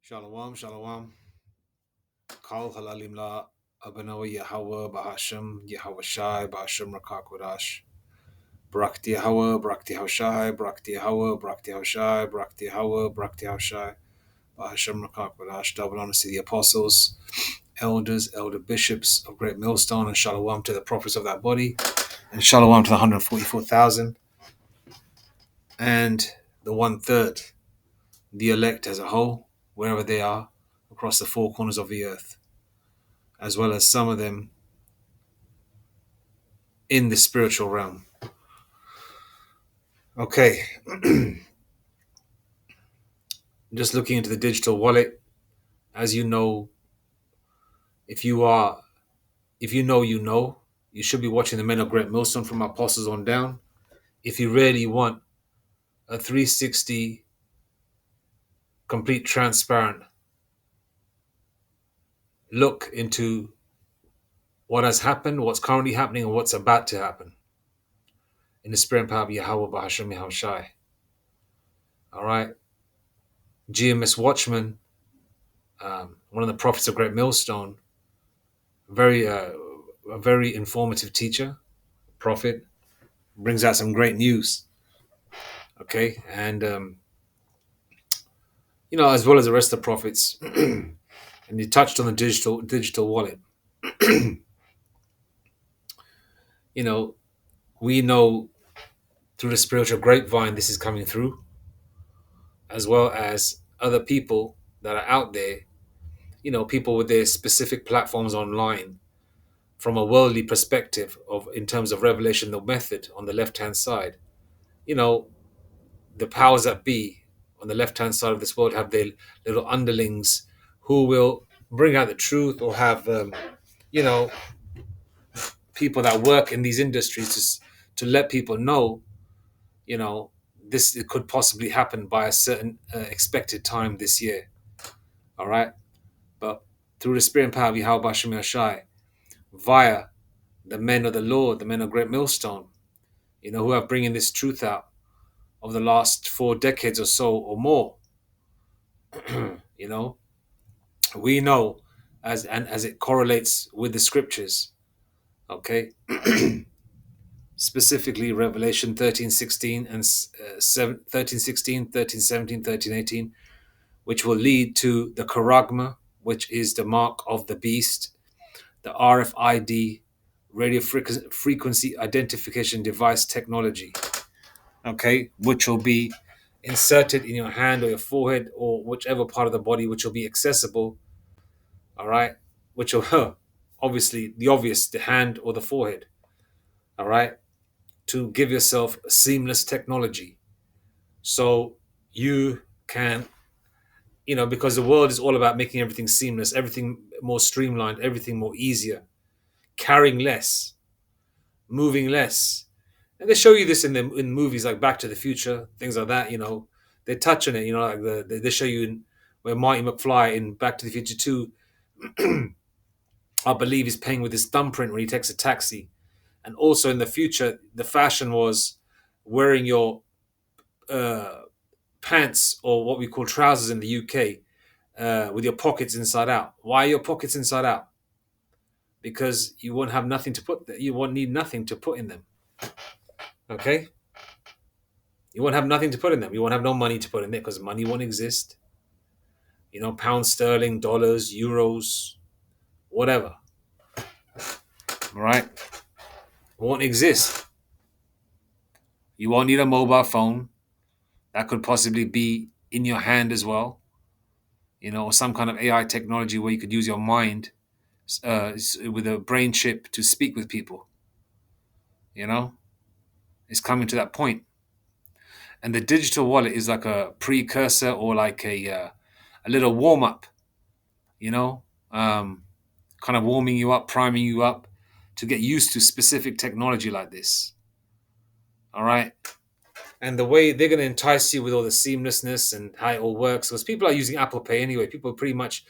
Shalom, shalom. Kal halalim la abanawa Yahweh bahasham Yahweh Shai bahasham Rakakwadash. Brakti Yahweh, Brakti Hawshai, Brakti Yahweh, Brakti Hawshai, Brakti Yahweh, Brakti Hawshai, bahasham Rakakwadash. Double honors to the apostles, elders, elder bishops of Great Millstone, and shalom to the prophets of that body, and shalom to the 144,000, and the 1/3, the elect as a whole, wherever they are, across the four corners of the earth, as well as some of them in the spiritual realm. Okay, just looking into the digital wallet. As you know, if you know, you should be watching the Men of Great Millstone from Apostles on down. If you really want a 360 complete transparent look into what has happened, what's currently happening, and what's about to happen in the spirit and power of Yahweh Bahasham Yahushai. All right, GMS Watchman, one of the prophets of Great Millstone, a very informative teacher, prophet, brings out some great news. Okay, and as well as the rest of the prophets, and he touched on the digital wallet. We know through the spiritual grapevine this is coming through, as well as other people that are out there. People with their specific platforms online, from a worldly perspective of in terms of revelation, the method on the left hand side. The powers that be on the left hand side of this world have their little underlings who will bring out the truth, or have people that work in these industries to let people know this it could possibly happen by a certain expected time this year. All right, but through the spirit and power of Yahweh Bashem Yashai, via the men of the Lord, the men of Great Millstone, who are bringing this truth out of the last 4 decades or so or more. We know as it correlates with the scriptures. Okay, specifically Revelation 13:16 and 13:16, 13:17, 13:18, which will lead to the Charagma, which is the mark of the beast, the RFID, radio frequency identification device technology. Okay, which will be inserted in your hand or your forehead or whichever part of the body which will be accessible. All right, which will obviously the hand or the forehead. All right, to give yourself seamless technology, so you can, because the world is all about making everything seamless, everything more streamlined, everything more easier, carrying less, moving less. And they show you this in movies like Back to the Future, things like that. They touch on it. Like they show you where Marty McFly in Back to the Future 2, I believe, is paying with his thumbprint when he takes a taxi. And also in the future, the fashion was wearing your pants, or what we call trousers in the UK, with your pockets inside out. Why are your pockets inside out? Because you won't have nothing to put there. You won't need nothing to put in them. Okay? You won't have nothing to put in them. You won't have no money to put in there because money won't exist. Pounds sterling, dollars, euros, whatever. All right? Won't exist. You won't need a mobile phone. That could possibly be in your hand as well. Or some kind of AI technology where you could use your mind with a brain chip to speak with people. It's coming to that point. And the digital wallet is like a precursor, or like a little warm up, kind of warming you up, priming you up to get used to specific technology like this. All right. And the way they're going to entice you with all the seamlessness and how it all works, because people are using Apple Pay anyway. People pretty much,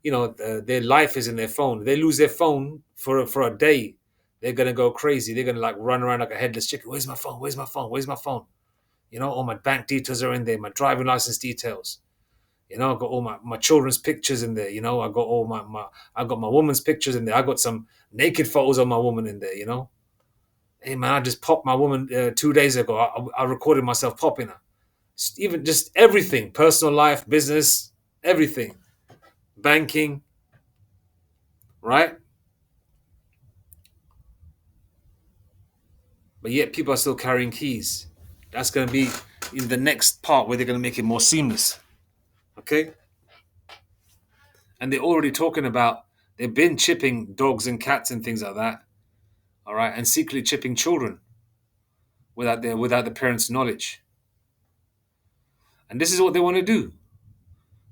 their life is in their phone. They lose their phone for a day, they're going to go crazy. They're going to like run around like a headless chicken. Where's my phone? Where's my phone? Where's my phone? All my bank details are in there, my driving license details. I got all my children's pictures in there. I got all I got my woman's pictures in there. I got some naked photos of my woman in there. Hey man, I just popped my woman 2 days ago. I recorded myself popping her. Even just everything, personal life, business, everything, banking, right? But yet people are still carrying keys. That's going to be in the next part where they're going to make it more seamless. Okay? And they're already talking about, they've been chipping dogs and cats and things like that. All right? And secretly chipping children without the parents' knowledge. And this is what they want to do.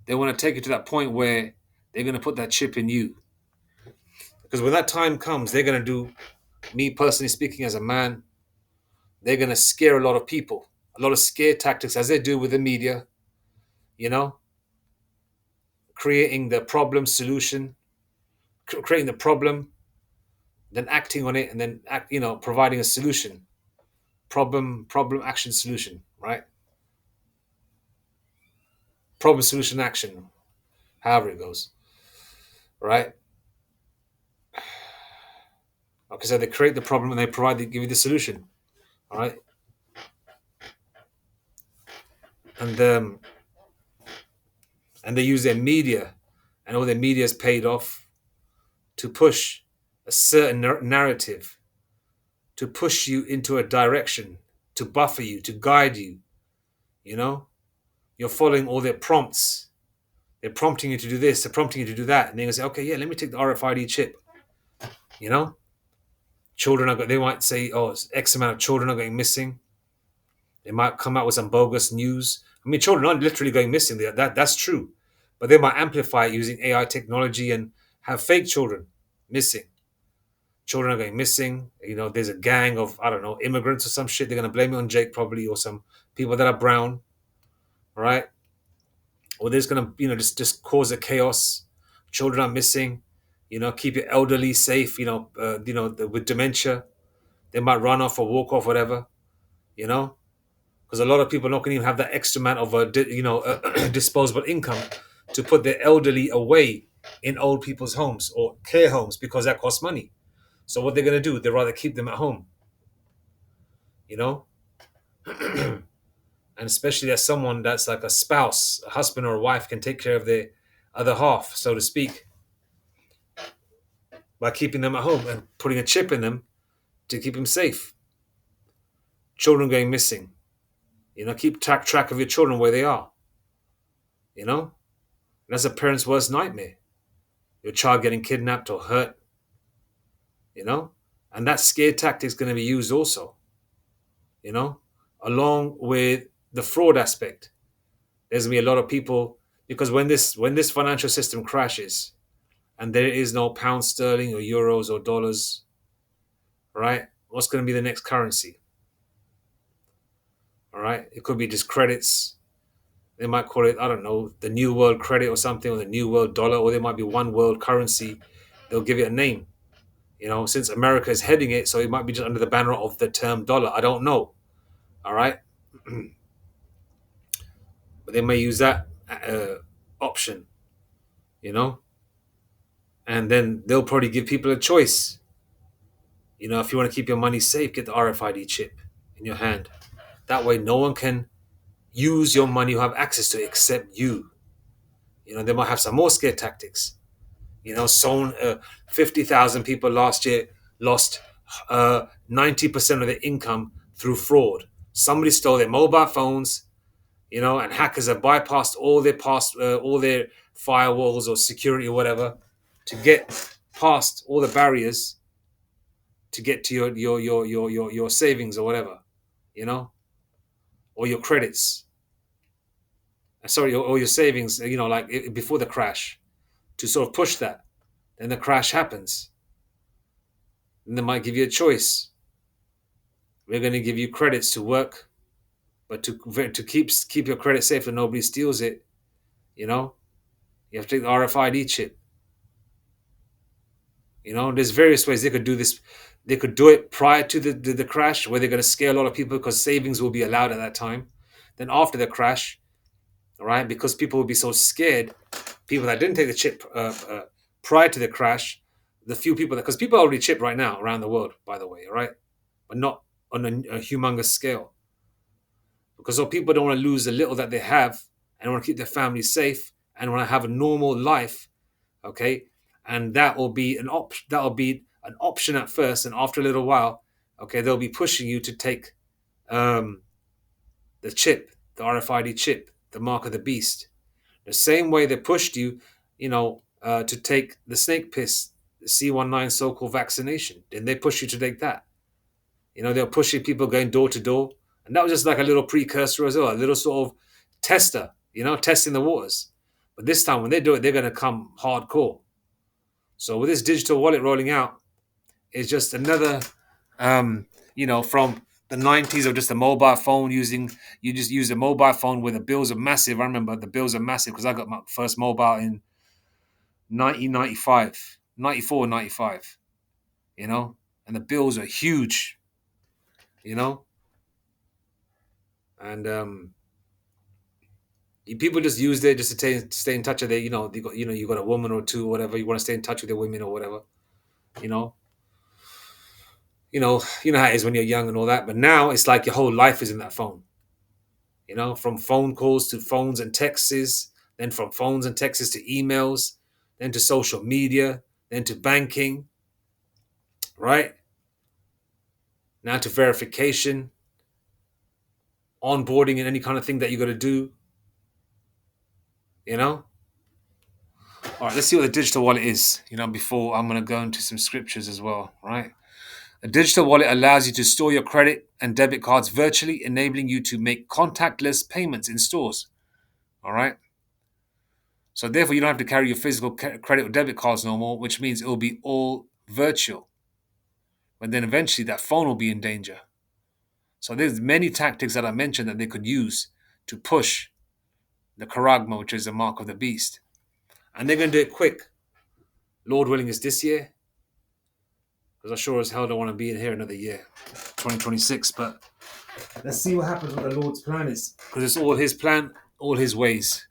They want to take it to that point where they're going to put that chip in you. Because when that time comes, they're going to do, me personally speaking as a man, they're going to scare a lot of people. A lot of scare tactics, as they do with the media, you know, creating the problem solution, creating the problem, then acting on it, and then providing a solution. Problem, action, solution, right? Problem, solution, action, however it goes, right? Okay, so they create the problem and they give you the solution, all right? And and they use their media, and all their media is paid off to push a certain narrative, to push you into a direction, to buffer you, to guide you. You know, you're following all their prompts. They're prompting you to do this, they're prompting you to do that, and they're gonna say, okay, yeah, let me take the RFID chip. You know, they might say, oh, it's X amount of children are going missing. They might come out with some bogus news. I mean, children aren't literally going missing. That's true, but they might amplify it using AI technology and have fake children missing. Children are going missing. There's a gang of, I don't know, immigrants or some shit. They're gonna blame it on Jake probably, or some people that are brown, right? Or there's gonna, just cause a chaos. Children are missing. Keep your elderly safe. With dementia, they might run off or walk off, whatever. Because a lot of people are not going to even have that extra amount of disposable income to put their elderly away in old people's homes or care homes, because that costs money. So what they're going to do, they'd rather keep them at home. You know, and especially as someone that's like a spouse, a husband or a wife, can take care of their other half, so to speak, by keeping them at home and putting a chip in them to keep them safe. Children going missing. Keep track of your children where they are. And that's a parent's worst nightmare. Your child getting kidnapped or hurt. And that scare tactic is going to be used also. Along with the fraud aspect. There's going to be a lot of people, because when this financial system crashes and there is no pound sterling or euros or dollars, right? What's going to be the next currency? All right, it could be just credits. They might call it, I don't know, the new world credit or something, or the new world dollar, or there might be one world currency. They'll give it a name. Since America is heading it, so it might be just under the banner of the term dollar. I don't know. All right, but they may use that option. And then they'll probably give people a choice. If you want to keep your money safe, get the RFID chip in your hand. That way, no one can use your money or have access to it except you. They might have some more scare tactics. 50,000 people last year lost 90% of their income through fraud. Somebody stole their mobile phones, and hackers have bypassed all their firewalls or security or whatever to get past all the barriers to get to your savings or whatever, or your credits. Sorry, or your savings, like before the crash, to sort of push that. Then the crash happens. And they might give you a choice. We're going to give you credits to work, but to keep your credit safe and nobody steals it, you have to take the RFID chip. There's various ways they could do this. They could do it prior to the crash, where they're going to scare a lot of people because savings will be allowed at that time. Then after the crash, all right? Because people will be so scared. People that didn't take the chip prior to the crash, the few people that, because people are already chipped right now around the world, by the way, all right? But not on a humongous scale. Because so people don't want to lose the little that they have and want to keep their family safe and want to have a normal life, okay? And that will be an option at first, and after a little while, okay, they'll be pushing you to take um, the chip, the RFID chip, the mark of the beast. The same way they pushed you, to take the snake piss, the C19 so-called vaccination. Then they push you to take that. They're pushing people going door to door. And that was just like a little precursor as well, a little sort of tester, testing the waters. But this time when they do it, they're going to come hardcore. So with this digital wallet rolling out, it's just another, from the 90s of just a mobile phone you just use a mobile phone where the bills are massive. I remember the bills are massive because I got my first mobile in 1995, 94, 95, and the bills are huge, you know, and people just use it just to stay in touch with it. You got a woman or two, or whatever. You want to stay in touch with the women or whatever, you know. How it is when you're young and all that. But now it's like your whole life is in that phone. From phone calls to phones and texts, then from phones and texts to emails, then to social media, then to banking, right? Now to verification, onboarding, and any kind of thing that you got to do, you know? All right, let's see what the digital wallet is, before I'm going to go into some scriptures as well, right? A digital wallet allows you to store your credit and debit cards virtually, enabling you to make contactless payments in stores, all right? So therefore, you don't have to carry your physical credit or debit cards no more, which means it will be all virtual. But then eventually that phone will be in danger. So there's many tactics that I mentioned that they could use to push the Charagma, which is the mark of the beast. And they're going to do it quick. Lord willing, is this year. Because I sure as hell don't want to be in here another year, 2026. But let's see what happens, what the Lord's plan is. Because it's all his plan, all his ways.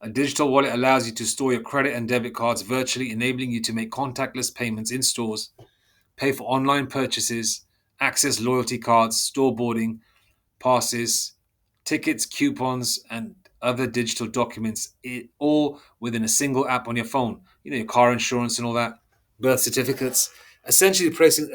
A digital wallet allows you to store your credit and debit cards virtually, enabling you to make contactless payments in stores, pay for online purchases, access loyalty cards, store boarding passes, tickets, coupons, and other digital documents, all within a single app on your phone. Your car insurance and all that, birth certificates, essentially replacing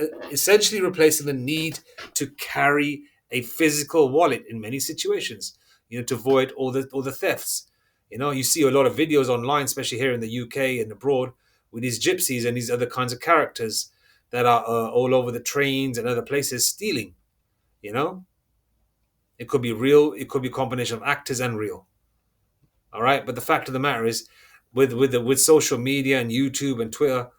the need to carry a physical wallet in many situations, to avoid all the thefts. You see a lot of videos online, especially here in the UK and abroad, with these gypsies and these other kinds of characters that are all over the trains and other places stealing. It could be real, it could be a combination of actors and real. All right, but the fact of the matter is, with social media and YouTube and Twitter,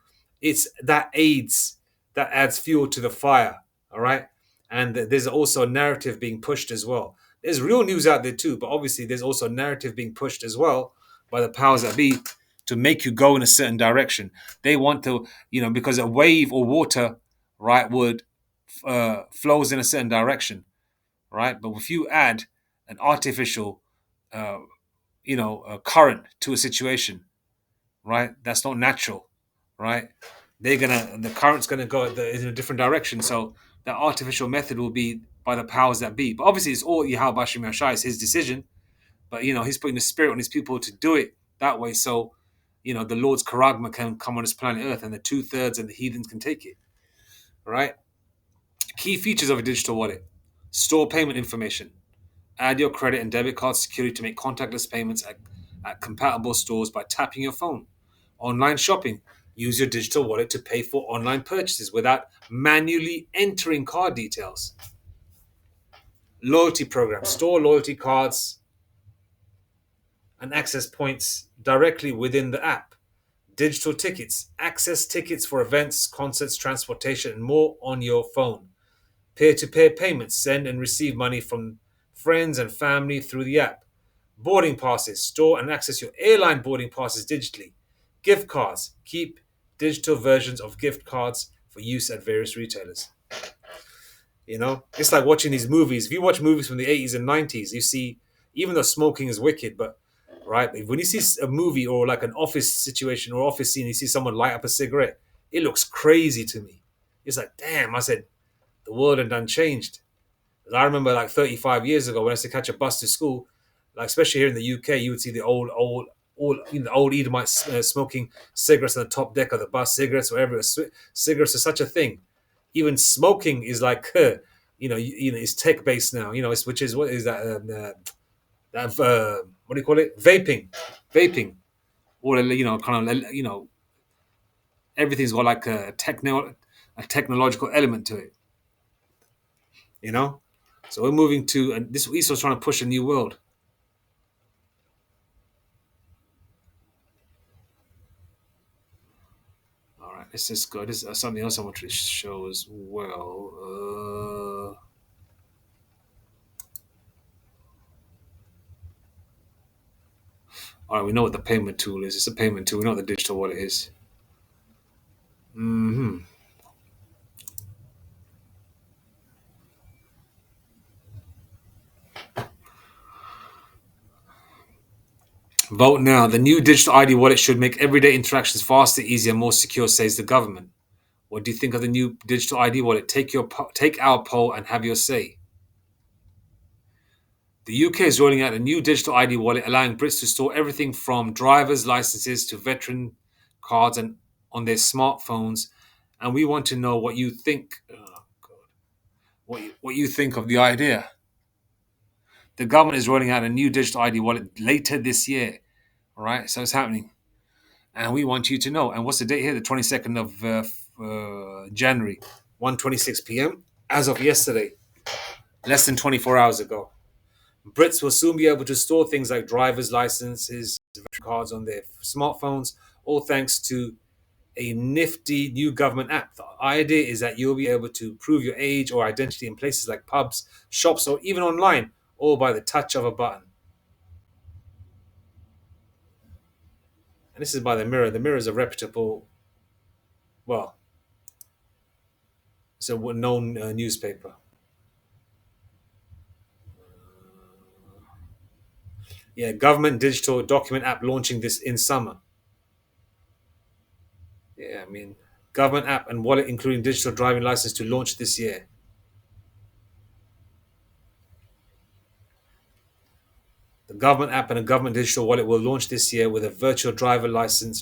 it's that adds fuel to the fire. All right, and there's also a narrative being pushed as well. There's real news out there too, but obviously there's also a narrative being pushed as well by the powers that be to make you go in a certain direction. They want to, because a wave or water, right, would flows in a certain direction, right? But if you add an artificial, current to a situation, right? That's not natural, right? The current's gonna go in a different direction. So that artificial method will be by the powers that be. But obviously, it's all Yahweh Bashim Yashai. It's his decision. But he's putting the spirit on his people to do it that way. So the Lord's Charagma can come on this planet Earth, and the 2/3 and the heathens can take it. Right? Key features of a digital wallet: store payment information. Add your credit and debit card security to make contactless payments at compatible stores by tapping your phone. Online shopping. Use your digital wallet to pay for online purchases without manually entering card details. Loyalty program. Store loyalty cards and access points directly within the app. Digital tickets. Access tickets for events, concerts, transportation, and more on your phone. Peer-to-peer payments. Send and receive money from friends and family through the app. Boarding passes. Store and access your airline boarding passes digitally. Gift cards. Keep digital versions of gift cards for use at various retailers. It's like watching these movies. If you watch movies from the 80s and 90s, you see, even though smoking is wicked, but right, when you see a movie or like an office situation or office scene, you see someone light up a cigarette, it looks crazy to me. It's like, damn, I said, the world had done changed. 'Cause I remember like 35 years ago when I used to catch a bus to school, like especially here in the UK, you would see the old Edomites smoking cigarettes on the top deck of the bus, cigarettes, wherever. Cigarettes are such a thing. Even smoking is like, it's tech based now. Which is what is that? What do you call it? Vaping, or kind of everything's got like a technological element to it. You know, so we're moving to, and this ESO's trying to push a new world. All right, let's just go. This is something else I want to show as well. All right, we know what the payment tool is. It's a payment tool. We know what the digital wallet is. Hmm. Vote now. The new digital ID wallet should make everyday interactions faster, easier, more secure, says the government. What do you think of the new digital ID wallet? Take our poll and have your say. The UK is rolling out a new digital ID wallet, allowing Brits to store everything from driver's licenses to veteran cards and on their smartphones. And we want to know what you think. Oh, God. What you think of the idea? The government is rolling out a new digital ID wallet later this year. All right, so it's happening, and we want you to know. And what's the date here? The 22nd of January, 1:26 p.m. As of yesterday, less than 24 hours ago. Brits will soon be able to store things like driver's licenses, cards on their smartphones, all thanks to a nifty new government app. The idea is that you'll be able to prove your age or identity in places like pubs, shops, or even online, all by the touch of a button. And this is by the Mirror. The Mirror is a reputable, well, it's a known newspaper. Yeah, government digital document app launching this in summer. Yeah, I mean, government app and wallet including digital driving license to launch this year. The government app and a government digital wallet will launch this year with a virtual driving license,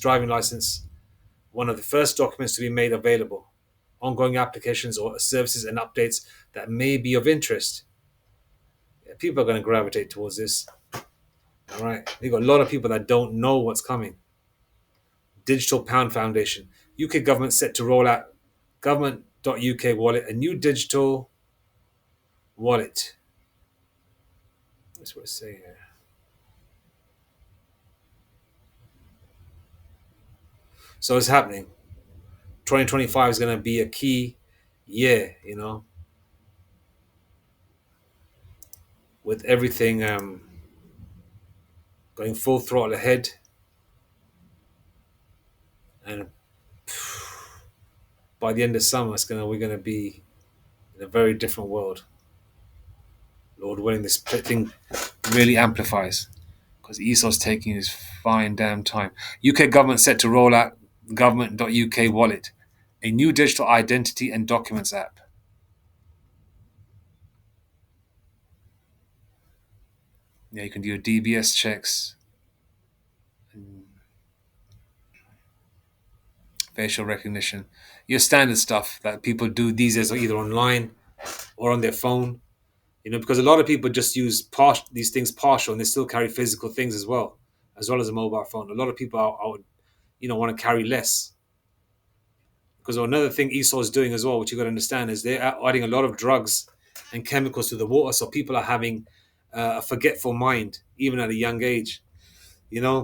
one of the first documents to be made available. Ongoing applications or services and updates that may be of interest. Yeah, people are going to gravitate towards this. All right. You've got a lot of people that don't know what's coming. Digital Pound Foundation. UK government set to roll out government.uk wallet, a new digital wallet. That's what it's saying here. So it's happening. 2025 is going to be a key year, with everything going full throttle ahead. And by the end of summer, we're going to be in a very different world. Lord willing, this thing really amplifies because ESO's taking his fine damn time. UK government set to roll out government.uk wallet, a new digital identity and documents app. Yeah, you can do your DBS checks, facial recognition, your standard stuff that people do these days, either online or on their phone. Because a lot of people just use these things partial, and they still carry physical things as well as a mobile phone. A lot of people would, want to carry less. Because another thing ESOL is doing as well, which you got to understand, is they're adding a lot of drugs and chemicals to the water, so people are having a forgetful mind, even at a young age.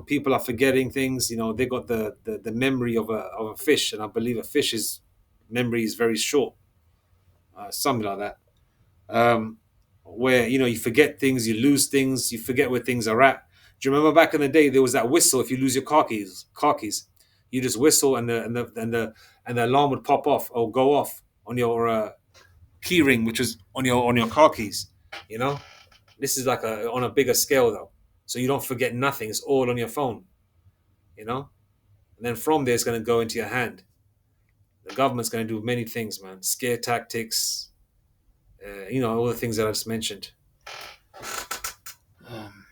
People are forgetting things. They got the memory of a fish, and I believe a fish's memory is very short, something like that. Where you forget things, you lose things, you forget where things are at. Do you remember back in the day there was that whistle if you lose your car keys, you just whistle and the alarm would pop off or go off on your key ring, which was on your car keys. You know, this is like on a bigger scale though, so you don't forget nothing. It's all on your phone. You know, and then from there it's going to go into your hand. The government's going to do many things, man. Scare tactics, all the things that I just mentioned. Um,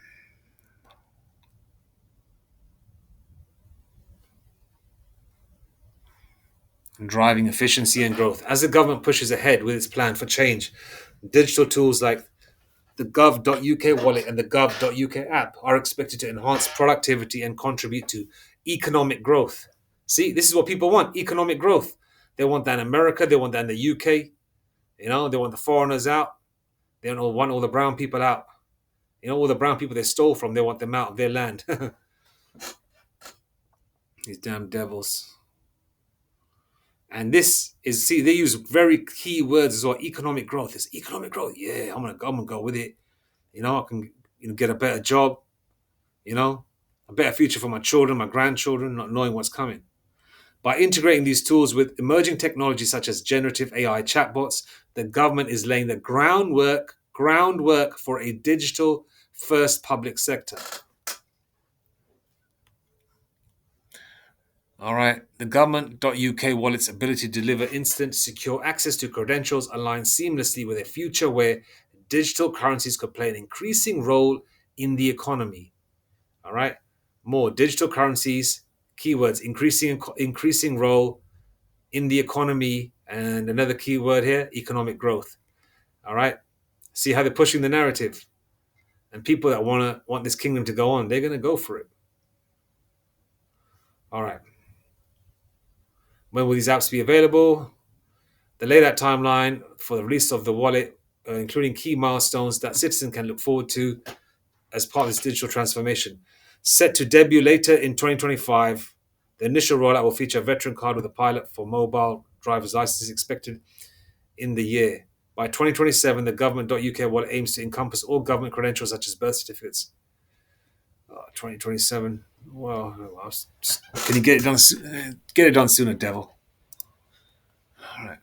Driving efficiency and growth. As the government pushes ahead with its plan for change, digital tools like the gov.uk wallet and the gov.uk app are expected to enhance productivity and contribute to economic growth. See, this is what people want: economic growth. They want that in America, they want that in the UK, they want the foreigners out, they don't want all the brown people out. All the brown people they stole from, they want them out of their land. These damn devils. And this is, see, they use very key words as well. Economic growth. It's economic growth. Yeah, I'm gonna go with it. I can get a better job, a better future for my children, my grandchildren, not knowing what's coming. By integrating these tools with emerging technologies such as generative AI chatbots, the government is laying the groundwork for a digital first public sector. All right. The government.uk wallet's ability to deliver instant, secure access to credentials aligns seamlessly with a future where digital currencies could play an increasing role in the economy. All right. More digital currencies, keywords, increasing role in the economy, and another keyword here, economic growth. All right. See how they're pushing the narrative. And people that want this kingdom to go on, they're going to go for it. All right. When will these apps be available? The laid out timeline for the release of the wallet, including key milestones that citizens can look forward to as part of this digital transformation. Set to debut later in 2025, the initial rollout will feature a veteran card with a pilot for mobile driver's license expected in the year. By 2027, the government.uk wallet aims to encompass all government credentials such as birth certificates. 2027. Well, can you get it done? Get it done sooner, devil. All right.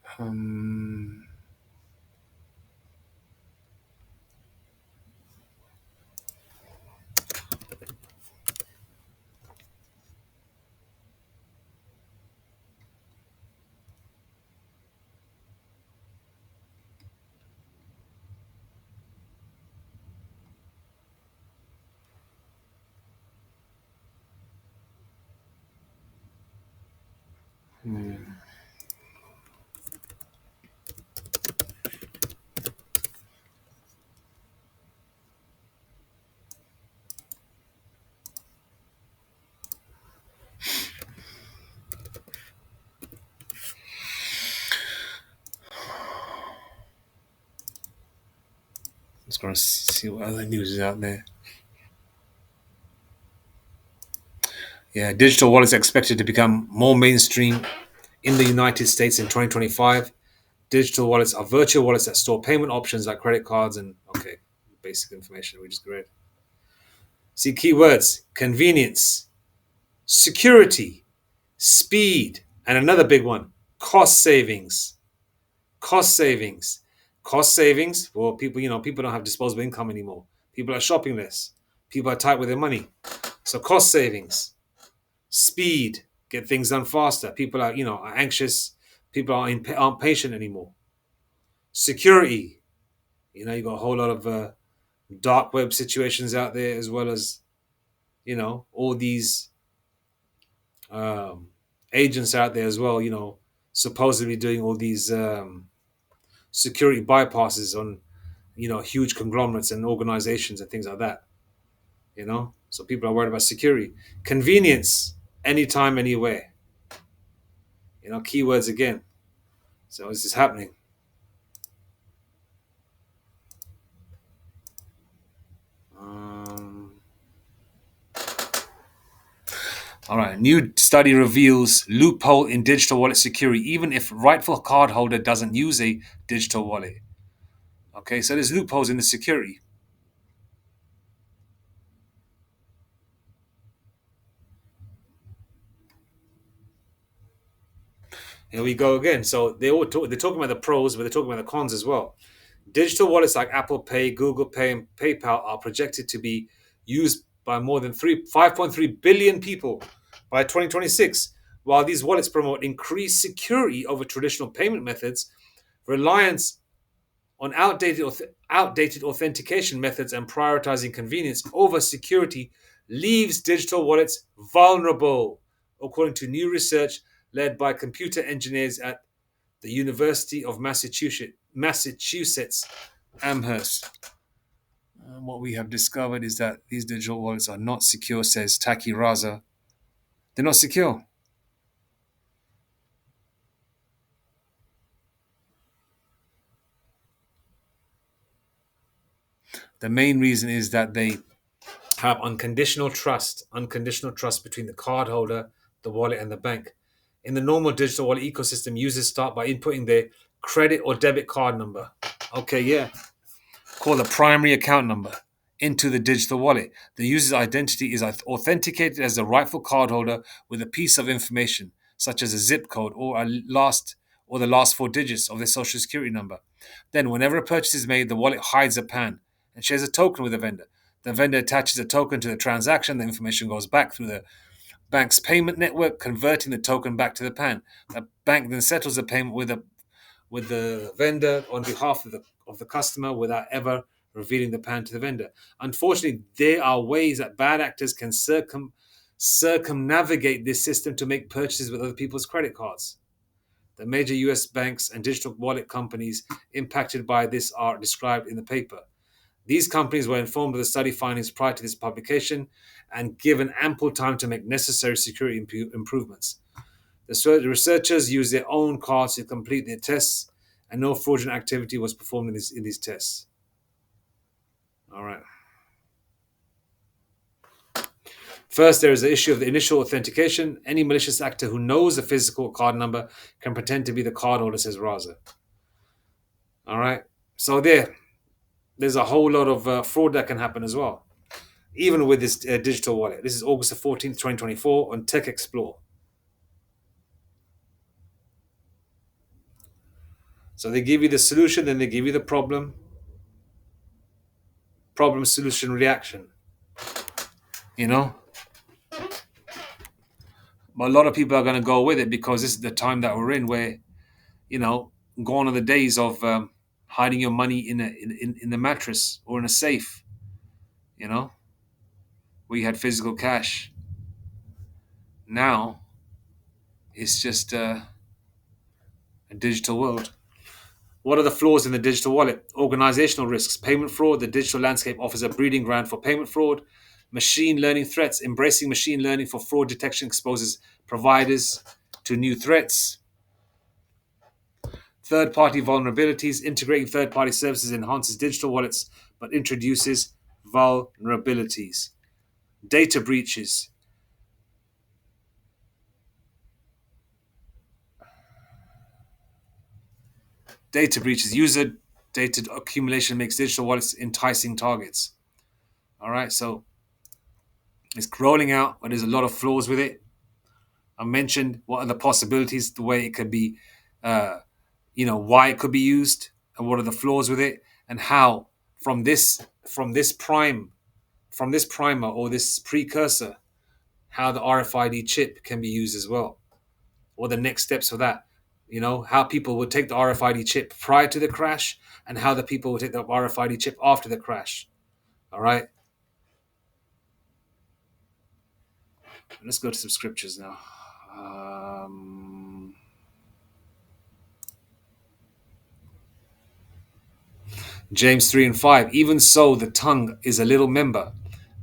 Just going to see what other news is out there. Yeah, digital wallets are expected to become more mainstream in the United States in 2025. Digital wallets are virtual wallets that store payment options like credit cards and, okay, basic information we just read. See, keywords: convenience, security, speed, and another big one, cost savings. Cost savings. Cost savings for people, people don't have disposable income anymore. People are shopping less. People are tight with their money. So cost savings. Speed, get things done faster. People are anxious. People aren't patient anymore. Security, you got a whole lot of dark web situations out there, as well as all these agents out there as well. Supposedly doing all these security bypasses on huge conglomerates and organizations and things like that. So people are worried about security, convenience, anytime, anywhere. Keywords again. So this is happening. All right. New study reveals loophole in digital wallet security, even if rightful cardholder doesn't use a digital wallet. Okay, so there's loopholes in the security. Here we go again. So they're talking about the pros, but they're talking about the cons as well. Digital wallets like Apple Pay, Google Pay, and PayPal are projected to be used by more than 5.3 billion people by 2026. While these wallets promote increased security over traditional payment methods, reliance on outdated authentication methods and prioritizing convenience over security leaves digital wallets vulnerable, according to new research led by computer engineers at the University of Massachusetts Amherst. What we have discovered is that these digital wallets are not secure, says Taki Raza. They're not secure. The main reason is that they have unconditional trust between the cardholder, the wallet, and the bank. In the normal digital wallet ecosystem, users start by inputting their credit or debit card number. Okay, yeah. Called a primary account number into the digital wallet. The user's identity is authenticated as the rightful cardholder with a piece of information, such as a zip code or the last four digits of their social security number. Then, whenever a purchase is made, the wallet hides a PAN and shares a token with the vendor. The vendor attaches a token to the transaction. The information goes back through the bank's payment network, converting the token back to the PAN. The bank then settles the payment with the vendor on behalf of the customer without ever revealing the PAN to the vendor. Unfortunately, there are ways that bad actors can circumnavigate this system to make purchases with other people's credit cards. The major US banks and digital wallet companies impacted by this are described in the paper. These companies were informed of the study findings prior to this publication and given ample time to make necessary security improvements. The researchers used their own cards to complete their tests, and no fraudulent activity was performed in these tests. All right. First, there is the issue of the initial authentication. Any malicious actor who knows the physical card number can pretend to be the cardholder, says Raza. All right. So there's a whole lot of fraud that can happen as well, even with this digital wallet. This is August the 14th, 2024 on Tech Explore. So they give you the solution, then they give you the problem, solution, reaction. You know, but a lot of people are going to go with it because this is the time that we're in, where you know, gone are the days of hiding your money in the mattress or in a safe. You know, where you had physical cash. Now it's just a digital world. What are the flaws in the digital wallet? Organizational risks, payment fraud. The digital landscape offers a breeding ground for payment fraud. Machine learning threats. Embracing machine learning for fraud detection exposes providers to new threats. Third party vulnerabilities. Integrating third party services enhances digital wallets but introduces vulnerabilities. Data breaches. Data breaches. User data accumulation makes digital wallets enticing targets. All right, so it's rolling out, but there's a lot of flaws with it. I mentioned what are the possibilities, the way it could be, uh, why it could be used, and what are the flaws with it, and how from this primer or this precursor, how the RFID chip can be used as well, or the next steps for that. You know, how people would take the RFID chip prior to the crash, and how the people would take the RFID chip after the crash. All right, let's go to some scriptures now. Um, James 3 and 5. Even so, the tongue is a little member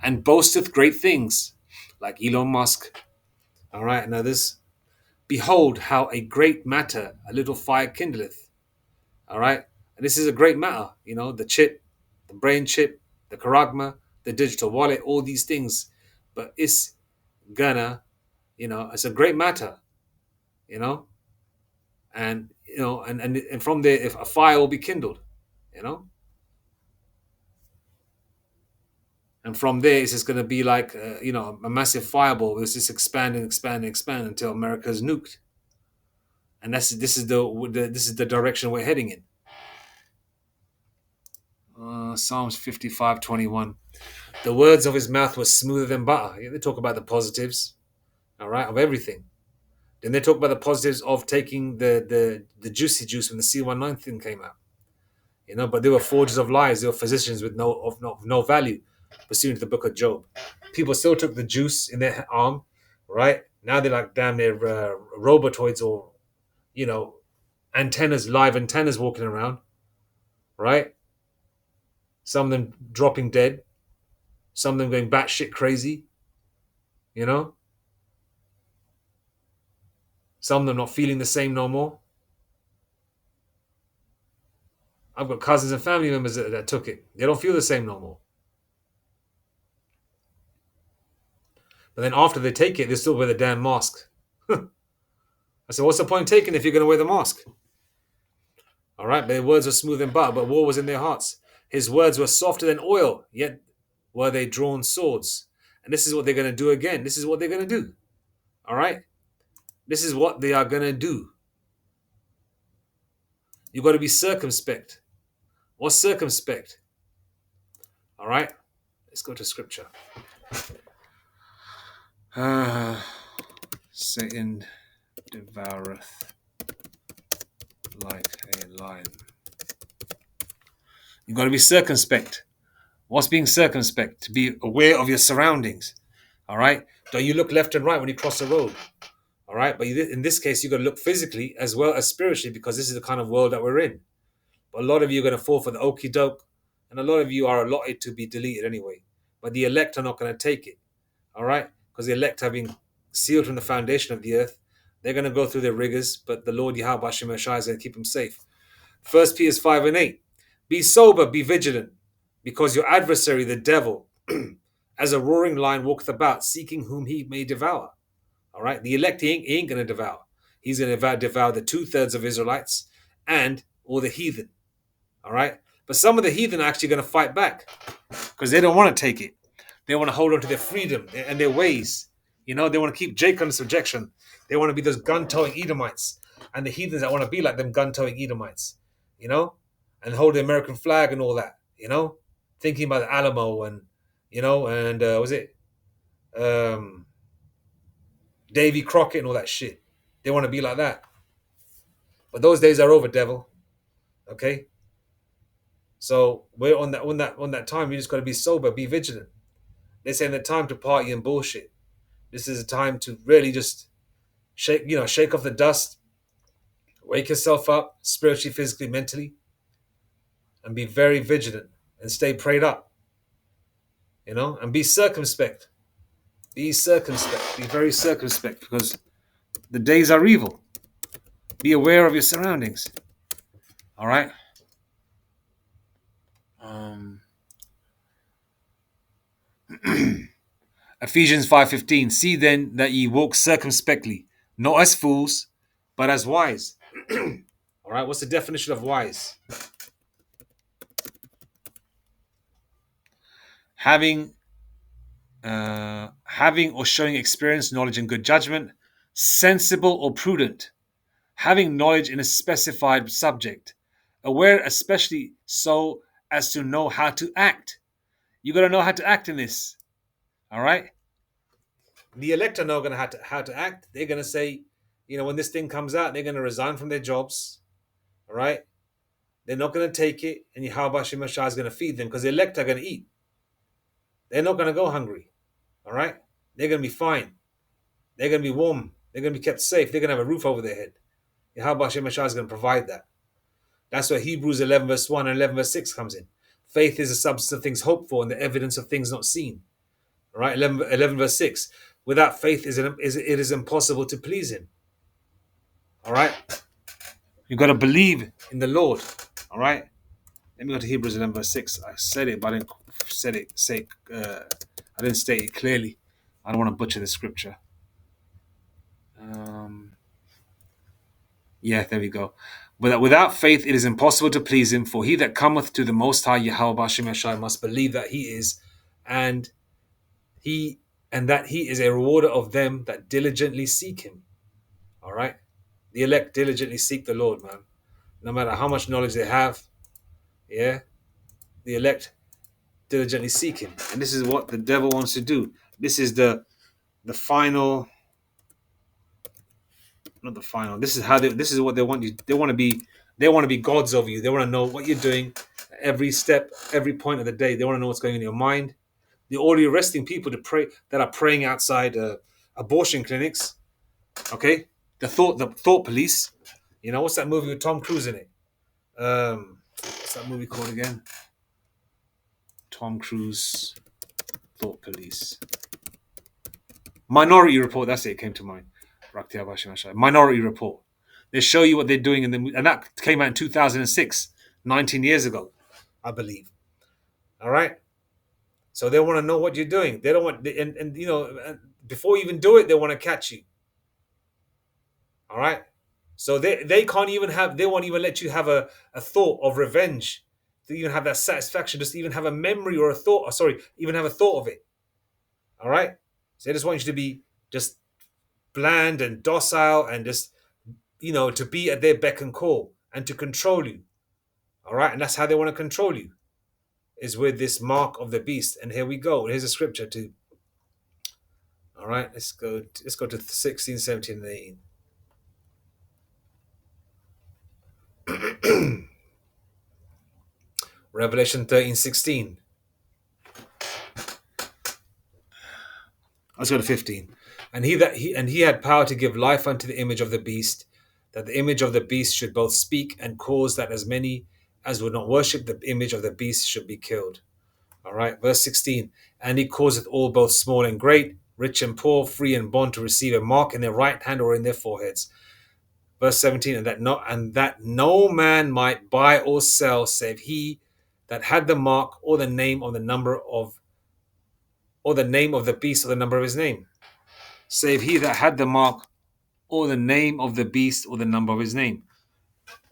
and boasteth great things, like Elon Musk. All right, now this. Behold, how a great matter a little fire kindleth. All right, and this is a great matter. You know, the chip, the brain chip, the Charagma, the digital wallet, all these things. But it's gonna, it's a great matter, you know, and from there, if a fire will be kindled, you know, and from there it's just going to be like a massive fireball. It's just expand and expand and expand until America's nuked, and this is the direction we're heading in. Psalms 55:21. The words of his mouth were smoother than butter. Yeah, they talk about the positives, all right, of everything. Then they talk about the positives of taking the juicy juice when the C19 thing came out. But they were forgers of lies. They were physicians with no value, pursuant to the book of Job. People still took the juice in their arm, right? Now they're like damn near robotoids or, you know, antennas, live antennas walking around, right? Some of them dropping dead, some of them going batshit crazy, you know? Some of them not feeling the same no more. I've got cousins and family members that took it. They don't feel the same no more. But then after they take it, they still wear the damn mask. I said, what's the point taking it if you're going to wear the mask? All right, but their words were smooth and butter, but war was in their hearts. His words were softer than oil, yet were they drawn swords. And this is what they're going to do again. This is what they're going to do. All right? This is what they are going to do. You've got to be circumspect. What's circumspect? All right? Let's go to scripture. Satan devoureth like a lion. You've got to be circumspect. What's being circumspect? To be aware of your surroundings. All right? Don't you look left and right when you cross the road. All right? But in this case, you've got to look physically as well as spiritually, because this is the kind of world that we're in. But a lot of you are going to fall for the okie doke, and a lot of you are allotted to be deleted anyway. But the elect are not going to take it. All right? Because the elect have been sealed from the foundation of the earth. They're going to go through their rigors, but the Lord Yahweh Hashem Yeshua is going to keep them safe. 1 Peter 5:8. Be sober, be vigilant, because your adversary, the devil, as a roaring lion, walketh about, seeking whom he may devour. All right? The elect, he ain't going to devour. He's going to devour the 2/3 of Israelites and all the heathen. All right? But some of the heathen are actually going to fight back because they don't want to take it. They want to hold on to their freedom and their ways. They want to keep Jacob in subjection. They want to be those gun-towing Edomites, and the heathens that want to be like them gun-towing Edomites, and hold the American flag and all that, thinking about the Alamo and, was it Davy Crockett and all that shit. They want to be like that. But those days are over, devil. Okay? So we're on that time. You just got to be sober, be vigilant. This ain't the time to party and bullshit. This is a time to really just shake off the dust, wake yourself up spiritually, physically, mentally, and be very vigilant and stay prayed up. And be circumspect. Be circumspect. Be very circumspect, because the days are evil. Be aware of your surroundings. All right. Ephesians 5:15. See then that ye walk circumspectly, not as fools, but as wise. All right. What's the definition of wise? Having or showing experience, knowledge, and good judgment, sensible or prudent, having knowledge in a specified subject, aware especially so as to know how to act. You got to know how to act in this. All right. The elect are not going to have how to act. They're going to say, when this thing comes out, they're going to resign from their jobs. All right. They're not going to take it, and Yahweh Hashem Yeshua is going to feed them, because the elect are going to eat. They're not going to go hungry. All right. They're going to be fine. They're going to be warm. They're going to be kept safe. They're going to have a roof over their head. Yahweh Hashem Yeshua is going to provide that. That's where Hebrews 11 verse 1 and 11 verse 6 comes in. Faith is the substance of things hoped for and the evidence of things not seen. All right, 11 verse 6. Without faith, it is impossible to please him. All right? You've got to believe in the Lord. All right? Let me go to Hebrews 11 verse 6. I said it, but I didn't I didn't state it clearly. I don't want to butcher the scripture. There we go. But without faith, it is impossible to please him. For he that cometh to the Most High Yahweh Hashem Yeshua must believe that he is, and that he is a rewarder of them that diligently seek him. All right. The elect diligently seek the Lord, man. No matter how much knowledge they have, yeah, the elect diligently seek Him, and this is what the devil wants to do. This is the final, not the final. This is how they. This is what they want you. They want to be. They want to be gods over you. They want to know what you're doing, every step, every point of the day. They want to know what's going on in your mind. They're already arresting people to pray that are praying outside abortion clinics. Okay, the thought police. You know what's that movie with Tom Cruise in it? What's that movie called again? Tom Cruise, Thought Police. Minority Report. That's it. It came to mind. Minority Report. They show you what they're doing in the, and that came out in 2006, 19 years ago, I believe. All right. So they want to know what you're doing. They don't want, and you know, before you even do it, they want to catch you. All right. So they can't even have, they won't even let you have a thought of revenge, to even have that satisfaction, just even have a memory or a thought, or sorry, even have a thought of it. All right. So they just want you to be just bland and docile and just, you know, to be at their beck and call and to control you. All right. And that's how they want to control you, is with this mark of the beast. And here we go. Here's a scripture too. All right. Let's go to 16, 17, and 18. Revelation 13:16. Let's go to 15. And he had power to give life unto the image of the beast, that the image of the beast should both speak and cause that as many as would not worship the image of the beast should be killed. All right, verse 16. And he causeth all, both small and great, rich and poor, free and bond, to receive a mark in their right hand or in their foreheads. Verse 17. And that no man might buy or sell save he that had the mark or the name of the number of, or the name of the beast or the number of his name. Save he that had the mark or the name of the beast or the number of his name.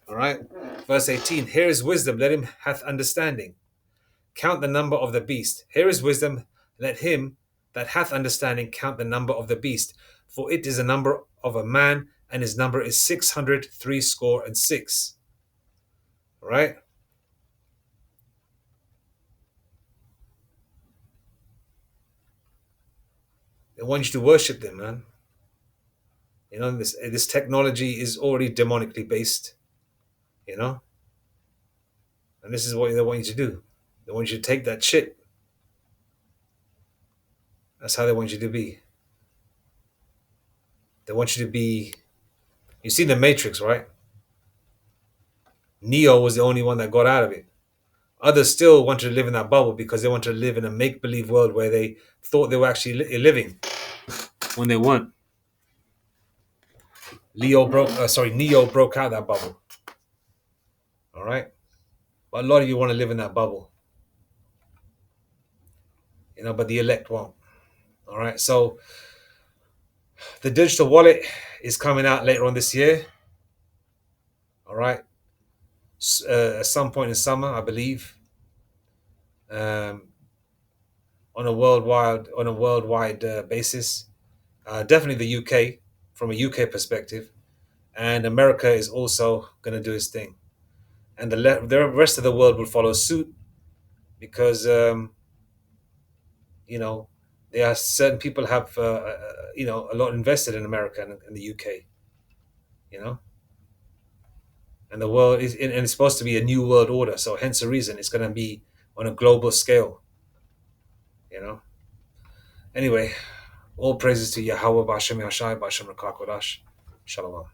All right. Verse 18. Here is wisdom, let him hath understanding. Count the number of the beast. Here is wisdom, let him that hath understanding count the number of the beast. For it is a number of a man, and his number is 666. All right. They want you to worship them, man. You know, this technology is already demonically based, you know? And this is what they want you to do. They want you to take that shit. That's how they want you to be. They want you to be. You see the Matrix, right? Neo was the only one that got out of it. Others still wanted to live in that bubble because they wanted to live in a make-believe world where they thought they were actually living when they weren't. Neo broke out of that bubble. All right? But a lot of you want to live in that bubble. You know, but the elect won't. All right? So the digital wallet is coming out later on this year. All right? At some point in summer, I believe. On a worldwide basis. Definitely the UK, from a UK perspective, and America is also going to do its thing, and the rest of the world will follow suit because you know, there are certain people have you know, a lot invested in America and the UK, you know, and the world is and it's supposed to be a new world order, so hence the reason it's going to be on a global scale, you know. Anyway, all praises to Yahweh Bashem Yashai Bashem Rakakodash. Shalom.